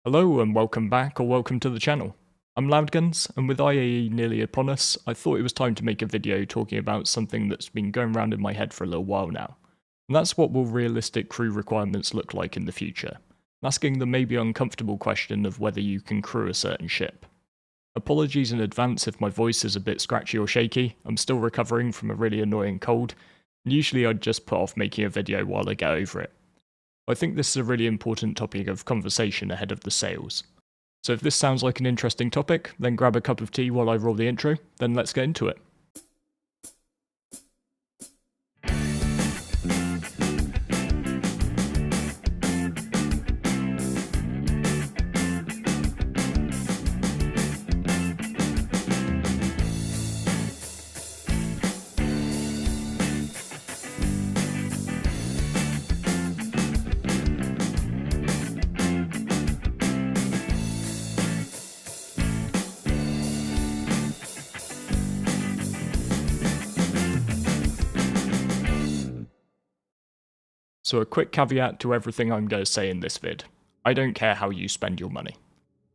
Hello and welcome back or welcome to the channel. I'm Loudguns, and with IAE nearly upon us, I thought it was time to make a video talking about something that's been going around in my head for a little while now. And that's what will realistic crew requirements look like in the future, asking the maybe uncomfortable question of whether you can crew a certain ship. Apologies in advance if my voice is a bit scratchy or shaky, I'm still recovering from a really annoying cold, and usually I'd just put off making a video while I get over it. I think this is a really important topic of conversation ahead of the sales. So if this sounds like an interesting topic, then grab a cup of tea while I roll the intro, then let's get into it. So a quick caveat to everything I'm going to say in this vid. I don't care how you spend your money.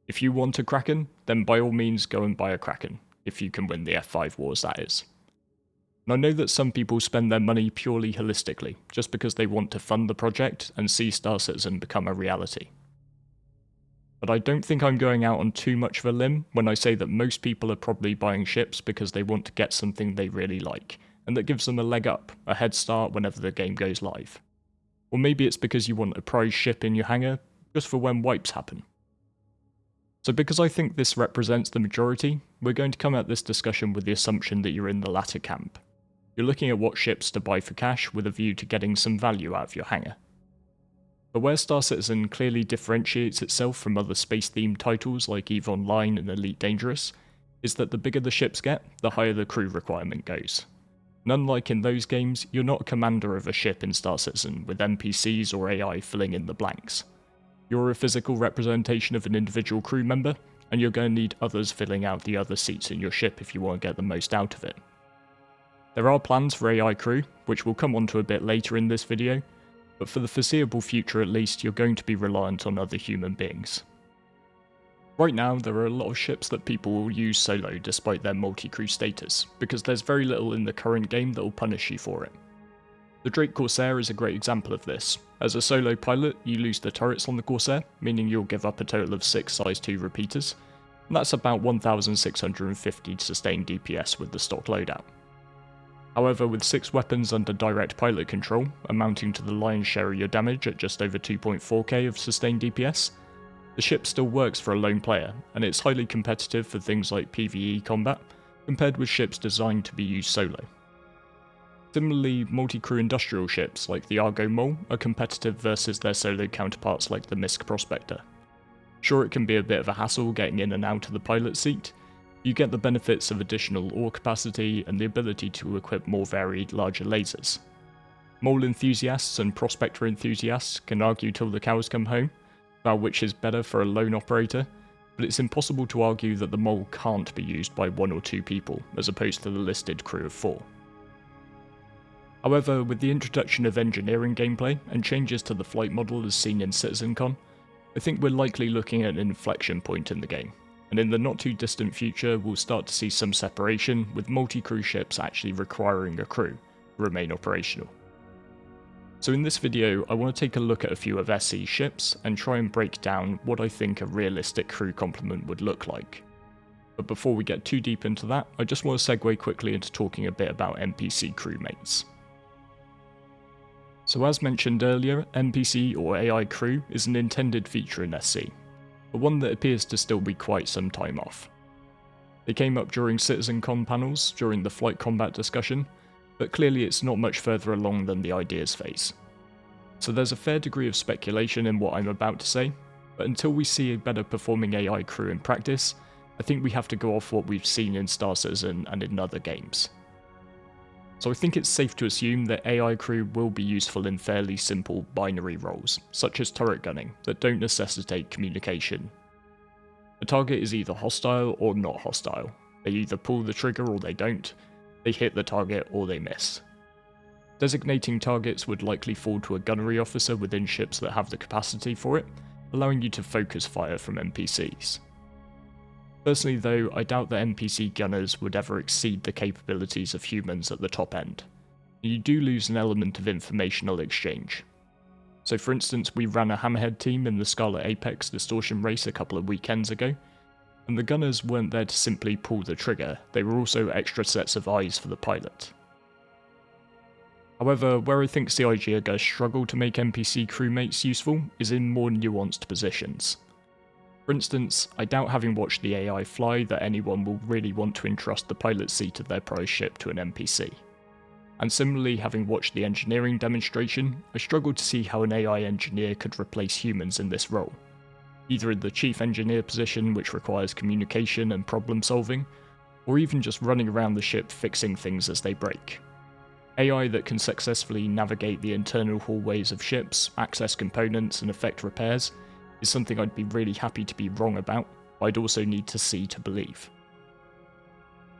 If you want a Kraken, then by all means go and buy a Kraken, if you can win the F5 wars that is. And I know that some people spend their money purely holistically, just because they want to fund the project and see Star Citizen become a reality. But I don't think I'm going out on too much of a limb when I say that most people are probably buying ships because they want to get something they really like, and that gives them a leg up, a head start whenever the game goes live. Or maybe it's because you want a prize ship in your hangar, just for when wipes happen. So because I think this represents the majority, we're going to come at this discussion with the assumption that you're in the latter camp. You're looking at what ships to buy for cash with a view to getting some value out of your hangar. But where Star Citizen clearly differentiates itself from other space-themed titles like EVE Online and Elite Dangerous, is that the bigger the ships get, the higher the crew requirement goes. And unlike in those games, you're not a commander of a ship in Star Citizen with NPCs or AI filling in the blanks. You're a physical representation of an individual crew member, and you're going to need others filling out the other seats in your ship if you want to get the most out of it. There are plans for AI crew, which we'll come onto a bit later in this video, but for the foreseeable future at least, you're going to be reliant on other human beings. Right now, there are a lot of ships that people will use solo despite their multi-crew status, because there's very little in the current game that will punish you for it. The Drake Corsair is a great example of this. As a solo pilot, you lose the turrets on the Corsair, meaning you'll give up a total of 6 size 2 repeaters, and that's about 1650 sustained DPS with the stock loadout. However, with 6 weapons under direct pilot control, amounting to the lion's share of your damage at just over 2.4k of sustained DPS, the ship still works for a lone player, and it's highly competitive for things like PvE combat, compared with ships designed to be used solo. Similarly, multi-crew industrial ships like the Argo Mole are competitive versus their solo counterparts like the Misk Prospector. Sure, it can be a bit of a hassle getting in and out of the pilot seat. You get the benefits of additional ore capacity and the ability to equip more varied, larger lasers. Mole enthusiasts and Prospector enthusiasts can argue till the cows come home about which is better for a lone operator, but it's impossible to argue that the Mole can't be used by 1 or 2 people, as opposed to the listed crew of 4. However, with the introduction of engineering gameplay and changes to the flight model as seen in CitizenCon, I think we're likely looking at an inflection point in the game, and in the not too distant future we'll start to see some separation, with multi-crew ships actually requiring a crew to remain operational. So in this video, I want to take a look at a few of SC's ships and try and break down what I think a realistic crew complement would look like. But before we get too deep into that, I just want to segue quickly into talking a bit about NPC crewmates. So as mentioned earlier, NPC or AI crew is an intended feature in SC, but one that appears to still be quite some time off. They came up during CitizenCon panels during the flight combat discussion, but clearly it's not much further along than the ideas phase. So there's a fair degree of speculation in what I'm about to say, but until we see a better performing AI crew in practice, I think we have to go off what we've seen in Star Citizen and in other games. So I think it's safe to assume that AI crew will be useful in fairly simple binary roles, such as turret gunning, that don't necessitate communication. A target is either hostile or not hostile. They either pull the trigger or they don't, they hit the target or they miss. Designating targets would likely fall to a gunnery officer within ships that have the capacity for it, allowing you to focus fire from NPCs. Personally though, I doubt that NPC gunners would ever exceed the capabilities of humans at the top end, and you do lose an element of informational exchange. So for instance, we ran a Hammerhead team in the Scarlet Apex distortion race a couple of weekends ago, and the gunners weren't there to simply pull the trigger, they were also extra sets of eyes for the pilot. However, where I think CIG are going to struggle to make NPC crewmates useful is in more nuanced positions. For instance, I doubt having watched the AI fly that anyone will really want to entrust the pilot seat of their prize ship to an NPC. And similarly, having watched the engineering demonstration, I struggle to see how an AI engineer could replace humans in this role, either in the chief engineer position which requires communication and problem solving, or even just running around the ship fixing things as they break. AI that can successfully navigate the internal hallways of ships, access components and effect repairs is something I'd be really happy to be wrong about, but I'd also need to see to believe.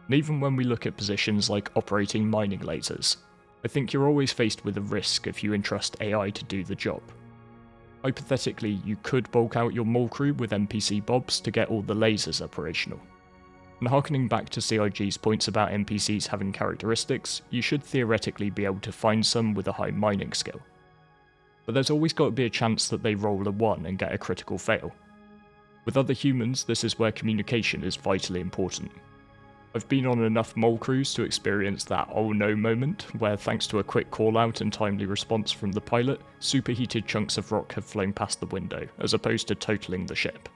And even when we look at positions like operating mining lasers, I think you're always faced with a risk if you entrust AI to do the job. Hypothetically, you could bulk out your mole crew with NPC bobs to get all the lasers operational. And harkening back to CIG's points about NPCs having characteristics, you should theoretically be able to find some with a high mining skill. But there's always got to be a chance that they roll a 1 and get a critical fail. With other humans, this is where communication is vitally important. I've been on enough mole crews to experience that oh no moment, where thanks to a quick call out and timely response from the pilot, superheated chunks of rock have flown past the window, as opposed to totaling the ship.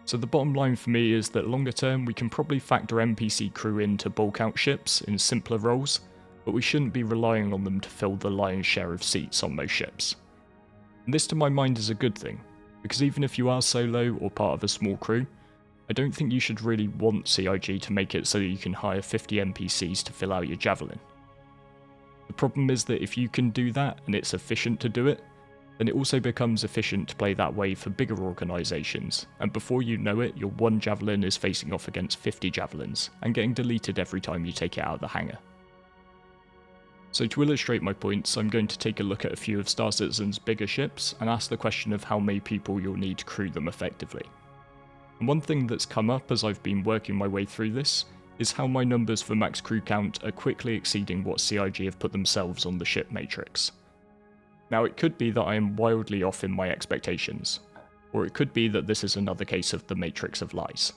So the bottom line for me is that longer term we can probably factor NPC crew in to bulk out ships in simpler roles, but we shouldn't be relying on them to fill the lion's share of seats on most ships. And this to my mind is a good thing, because even if you are solo or part of a small crew, I don't think you should really want CIG to make it so that you can hire 50 NPCs to fill out your Javelin. The problem is that if you can do that and it's efficient to do it, then it also becomes efficient to play that way for bigger organisations, and before you know it, your one Javelin is facing off against 50 Javelins, and getting deleted every time you take it out of the hangar. So to illustrate my points, I'm going to take a look at a few of Star Citizen's bigger ships, and ask the question of how many people you'll need to crew them effectively. And one thing that's come up as I've been working my way through this, is how my numbers for max crew count are quickly exceeding what CIG have put themselves on the ship matrix. Now it could be that I am wildly off in my expectations, or it could be that this is another case of the matrix of lies,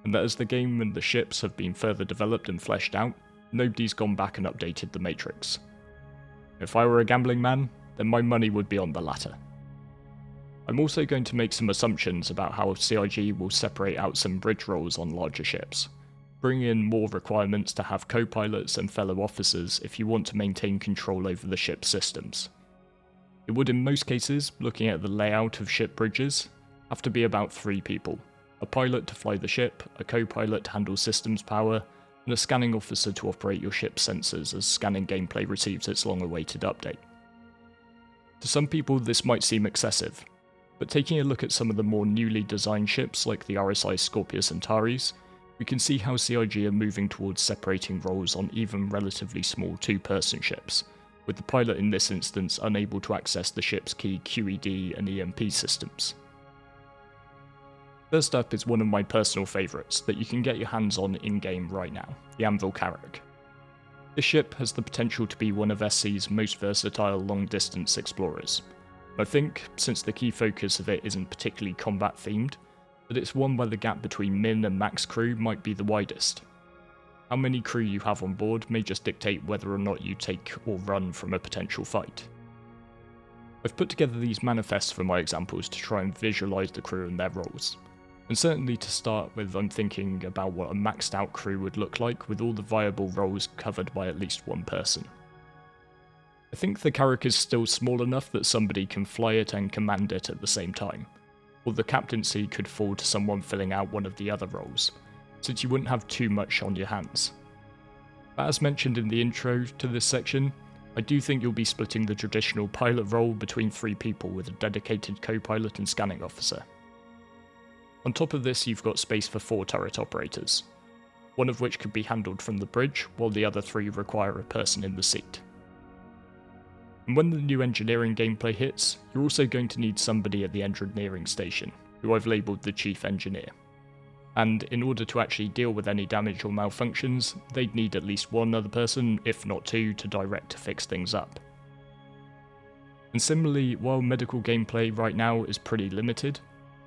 and that as the game and the ships have been further developed and fleshed out, nobody's gone back and updated the matrix. If I were a gambling man, then my money would be on the latter. I'm also going to make some assumptions about how CIG will separate out some bridge roles on larger ships, bring in more requirements to have co-pilots and fellow officers if you want to maintain control over the ship's systems. It would in most cases, looking at the layout of ship bridges, have to be about 3 people, a pilot to fly the ship, a co-pilot to handle systems power, and a scanning officer to operate your ship's sensors as scanning gameplay receives its long-awaited update. To some people this might seem excessive, but taking a look at some of the more newly designed ships like the RSI Scorpius Antares, we can see how CIG are moving towards separating roles on even relatively small 2-person ships, with the pilot in this instance unable to access the ship's key QED and EMP systems. First up is one of my personal favourites that you can get your hands on in-game right now, the Anvil Carrack. This ship has the potential to be one of SC's most versatile long-distance explorers. I think, since the key focus of it isn't particularly combat themed, that it's one where the gap between min and max crew might be the widest. How many crew you have on board may just dictate whether or not you take or run from a potential fight. I've put together these manifests for my examples to try and visualise the crew and their roles. And certainly to start with, I'm thinking about what a maxed out crew would look like with all the viable roles covered by at least one person. I think the Carrack is still small enough that somebody can fly it and command it at the same time, or the captaincy could fall to someone filling out one of the other roles, since you wouldn't have too much on your hands. But as mentioned in the intro to this section, I do think you'll be splitting the traditional pilot role between 3 people with a dedicated co-pilot and scanning officer. On top of this, you've got space for 4 turret operators, one of which could be handled from the bridge, while the other 3 require a person in the seat. And when the new engineering gameplay hits, you're also going to need somebody at the engineering station, who I've labelled the Chief Engineer. And in order to actually deal with any damage or malfunctions, they'd need at least one other person, if not two, to direct to fix things up. And similarly, while medical gameplay right now is pretty limited,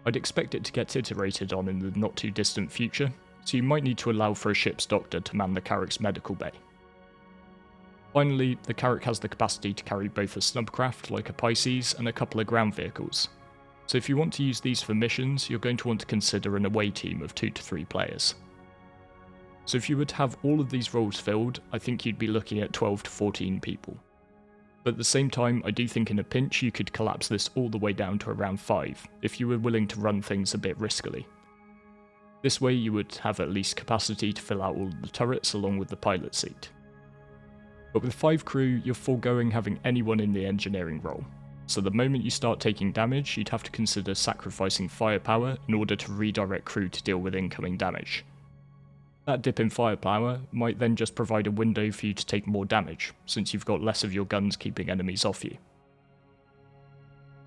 I'd expect it to get iterated on in the not too distant future, so you might need to allow for a ship's doctor to man the Carrack's medical bay. Finally, the Carrack has the capacity to carry both a snubcraft like a Pisces and a couple of ground vehicles, so if you want to use these for missions, you're going to want to consider an away team of 2 to 3 players. So if you were to have all of these roles filled, I think you'd be looking at 12 to 14 people. But at the same time, I do think in a pinch you could collapse this all the way down to around 5, if you were willing to run things a bit riskily. This way you would have at least capacity to fill out all the turrets along with the pilot seat. But with 5 crew, you're foregoing having anyone in the engineering role, so the moment you start taking damage, you'd have to consider sacrificing firepower in order to redirect crew to deal with incoming damage. That dip in firepower might then just provide a window for you to take more damage, since you've got less of your guns keeping enemies off you.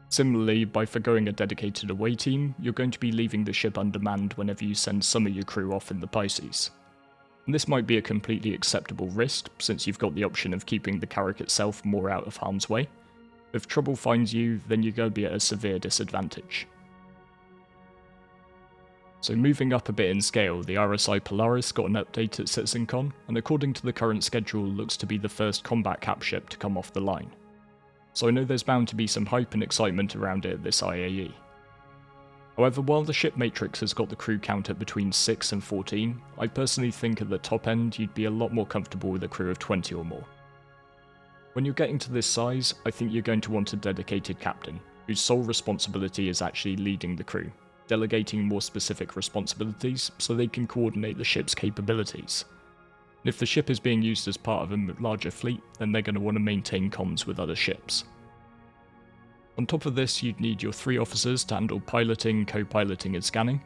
Similarly, by forgoing a dedicated away team, you're going to be leaving the ship undermanned whenever you send some of your crew off in the Pisces. And this might be a completely acceptable risk, since you've got the option of keeping the Carrack itself more out of harm's way. If trouble finds you, then you're going to be at a severe disadvantage. So moving up a bit in scale, the RSI Polaris got an update at CitizenCon, and according to the current schedule looks to be the first combat cap ship to come off the line. So I know there's bound to be some hype and excitement around it at this IAE. However, while the ship matrix has got the crew count at between 6 and 14, I personally think at the top end you'd be a lot more comfortable with a crew of 20 or more. When you're getting to this size, I think you're going to want a dedicated captain, whose sole responsibility is actually leading the crew, delegating more specific responsibilities so they can coordinate the ship's capabilities. And if the ship is being used as part of a larger fleet, then they're going to want to maintain comms with other ships. On top of this, you'd need your 3 officers to handle piloting, co-piloting and scanning.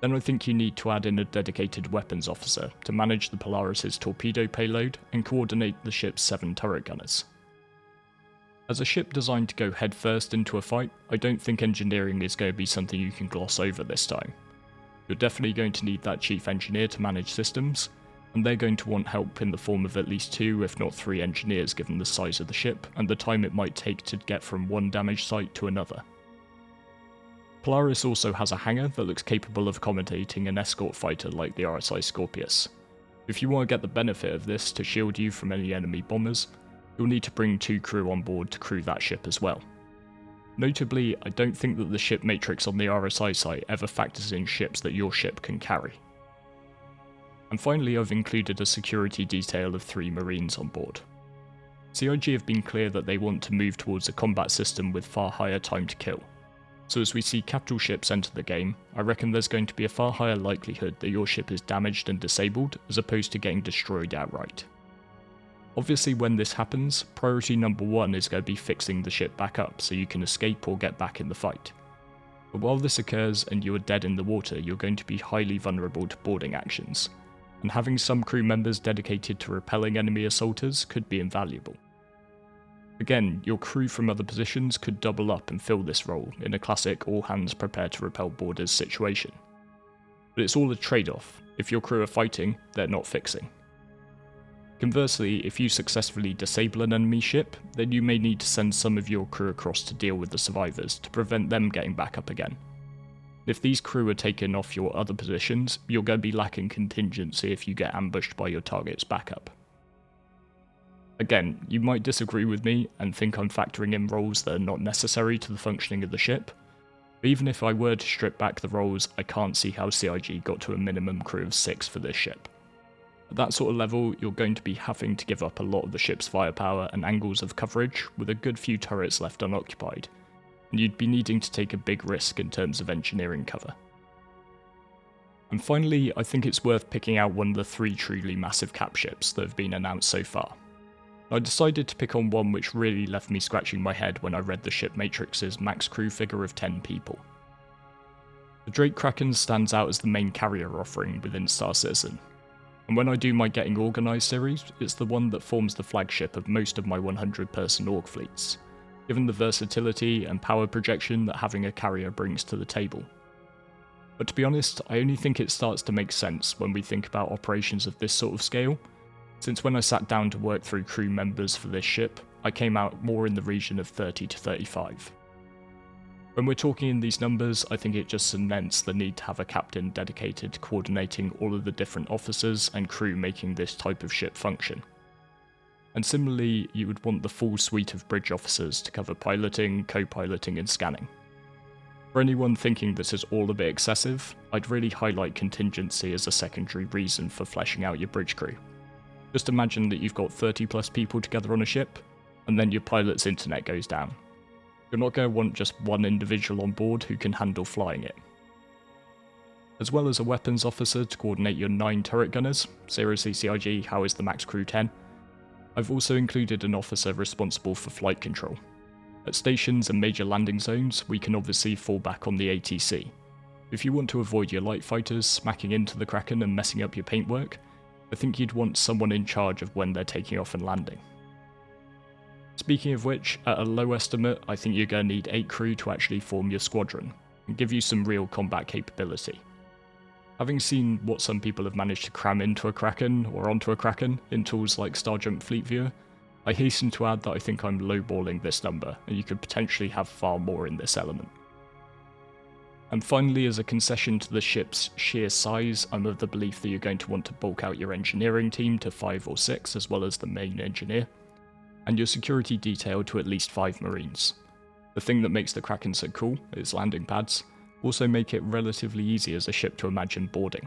Then I think you need to add in a dedicated weapons officer to manage the Polaris' torpedo payload and coordinate the ship's 7 turret gunners. As a ship designed to go headfirst into a fight, I don't think engineering is going to be something you can gloss over this time. You're definitely going to need that chief engineer to manage systems, and they're going to want help in the form of at least 2 if not 3 engineers given the size of the ship and the time it might take to get from one damaged site to another. Polaris also has a hangar that looks capable of accommodating an escort fighter like the RSI Scorpius. If you want to get the benefit of this to shield you from any enemy bombers, you'll need to bring 2 crew on board to crew that ship as well. Notably, I don't think that the ship matrix on the RSI site ever factors in ships that your ship can carry. And finally, I've included a security detail of 3 Marines on board. CIG have been clear that they want to move towards a combat system with far higher time to kill. So as we see capital ships enter the game, I reckon there's going to be a far higher likelihood that your ship is damaged and disabled as opposed to getting destroyed outright. Obviously when this happens, priority number 1 is going to be fixing the ship back up so you can escape or get back in the fight. But while this occurs and you are dead in the water, you're going to be highly vulnerable to boarding actions, and having some crew members dedicated to repelling enemy assaulters could be invaluable. Again, your crew from other positions could double up and fill this role in a classic all hands prepare to repel boarders situation. But it's all a trade-off. If your crew are fighting, they're not fixing. Conversely, if you successfully disable an enemy ship, then you may need to send some of your crew across to deal with the survivors to prevent them getting back up again. If these crew are taken off your other positions, you're going to be lacking contingency if you get ambushed by your target's backup. Again, you might disagree with me and think I'm factoring in roles that are not necessary to the functioning of the ship, but even if I were to strip back the roles, I can't see how CIG got to a minimum crew of 6 for this ship. At that sort of level, you're going to be having to give up a lot of the ship's firepower and angles of coverage with a good few turrets left unoccupied, and you'd be needing to take a big risk in terms of engineering cover. And finally, I think it's worth picking out one of the 3 truly massive cap ships that have been announced so far. I decided to pick on one which really left me scratching my head when I read the ship matrix's max crew figure of 10 people. The Kraken stands out as the main carrier offering within Star Citizen. And when I do my Getting Organised series, it's the one that forms the flagship of most of my 100-person org fleets, given the versatility and power projection that having a carrier brings to the table. But to be honest, I only think it starts to make sense when we think about operations of this sort of scale, since when I sat down to work through crew members for this ship, I came out more in the region of 30 to 35. When we're talking in these numbers, I think it just cements the need to have a captain dedicated to coordinating all of the different officers and crew making this type of ship function. And similarly, you would want the full suite of bridge officers to cover piloting, co-piloting and scanning. For anyone thinking this is all a bit excessive, I'd really highlight contingency as a secondary reason for fleshing out your bridge crew. Just imagine that you've got 30 plus people together on a ship, and then your pilot's internet goes down. You're not going to want just one individual on board who can handle flying it. As well as a weapons officer to coordinate your 9 turret gunners, seriously CIG, how is the max crew 10? I've also included an officer responsible for flight control. At stations and major landing zones, we can obviously fall back on the ATC. If you want to avoid your light fighters smacking into the Kraken and messing up your paintwork, I think you'd want someone in charge of when they're taking off and landing. Speaking of which, at a low estimate, I think you're going to need 8 crew to actually form your squadron, and give you some real combat capability. Having seen what some people have managed to cram into a Kraken, or onto a Kraken, in tools like Starjump Fleet Viewer, I hasten to add that I think I'm lowballing this number, and you could potentially have far more in this element. And finally, as a concession to the ship's sheer size, I'm of the belief that you're going to want to bulk out your engineering team to 5 or 6, as well as the main engineer, and your security detail to at least 5 marines. The thing that makes the Kraken so cool, its landing pads, also make it relatively easy as a ship to imagine boarding.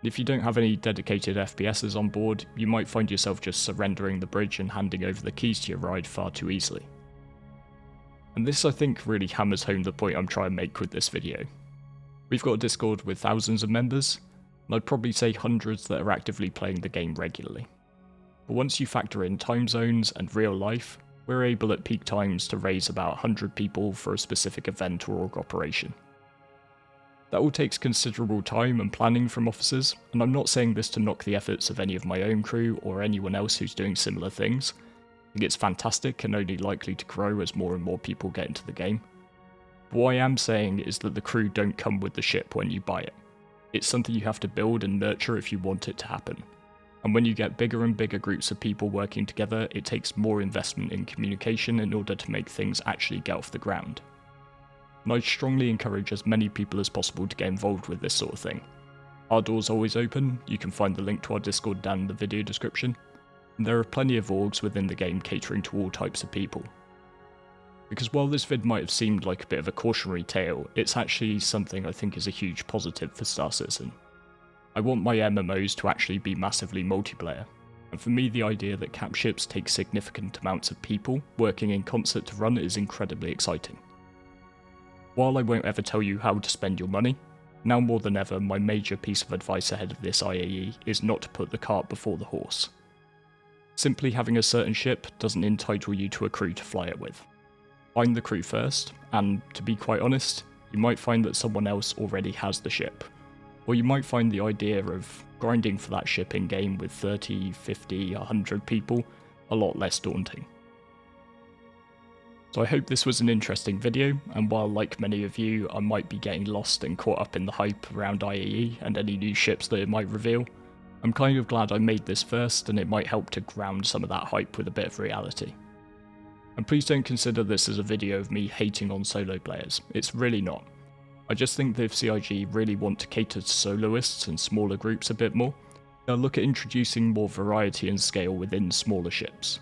If you don't have any dedicated FPSs on board, you might find yourself just surrendering the bridge and handing over the keys to your ride far too easily. And this I think really hammers home the point I'm trying to make with this video. We've got a Discord with thousands of members, and I'd probably say hundreds that are actively playing the game regularly. But once you factor in time zones and real life, we're able at peak times to raise about 100 people for a specific event or org operation. That all takes considerable time and planning from officers, and I'm not saying this to knock the efforts of any of my own crew or anyone else who's doing similar things. I think it's fantastic and only likely to grow as more and more people get into the game. But what I am saying is that the crew don't come with the ship when you buy it. It's something you have to build and nurture if you want it to happen. And when you get bigger and bigger groups of people working together, it takes more investment in communication in order to make things actually get off the ground. And I strongly encourage as many people as possible to get involved with this sort of thing. Our door's always open, you can find the link to our Discord down in the video description, and there are plenty of orgs within the game catering to all types of people. Because while this vid might have seemed like a bit of a cautionary tale, it's actually something I think is a huge positive for Star Citizen. I want my MMOs to actually be massively multiplayer, and for me the idea that cap ships take significant amounts of people working in concert to run is incredibly exciting. While I won't ever tell you how to spend your money, now more than ever my major piece of advice ahead of this IAE is not to put the cart before the horse. Simply having a certain ship doesn't entitle you to a crew to fly it with. Find the crew first, and to be quite honest, you might find that someone else already has the ship. Or you might find the idea of grinding for that ship in game with 30, 50, 100 people a lot less daunting. So I hope this was an interesting video, and while like many of you I might be getting lost and caught up in the hype around IAE and any new ships that it might reveal, I'm kind of glad I made this first, and it might help to ground some of that hype with a bit of reality. And please don't consider this as a video of me hating on solo players, it's really not. I just think that if CIG really want to cater to soloists and smaller groups a bit more, they'll look at introducing more variety and scale within smaller ships.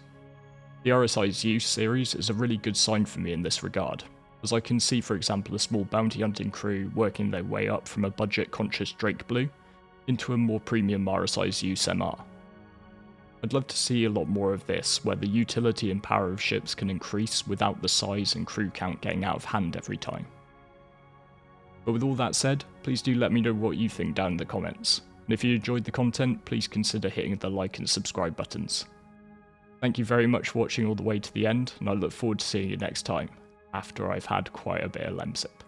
The RSI Zeus series is a really good sign for me in this regard, as I can see for example a small bounty hunting crew working their way up from a budget-conscious Drake Blue into a more premium RSI Zeus MR. I'd love to see a lot more of this, where the utility and power of ships can increase without the size and crew count getting out of hand every time. But with all that said, please do let me know what you think down in the comments, and if you enjoyed the content, please consider hitting the like and subscribe buttons. Thank you very much for watching all the way to the end, and I look forward to seeing you next time, after I've had quite a bit of lemsip.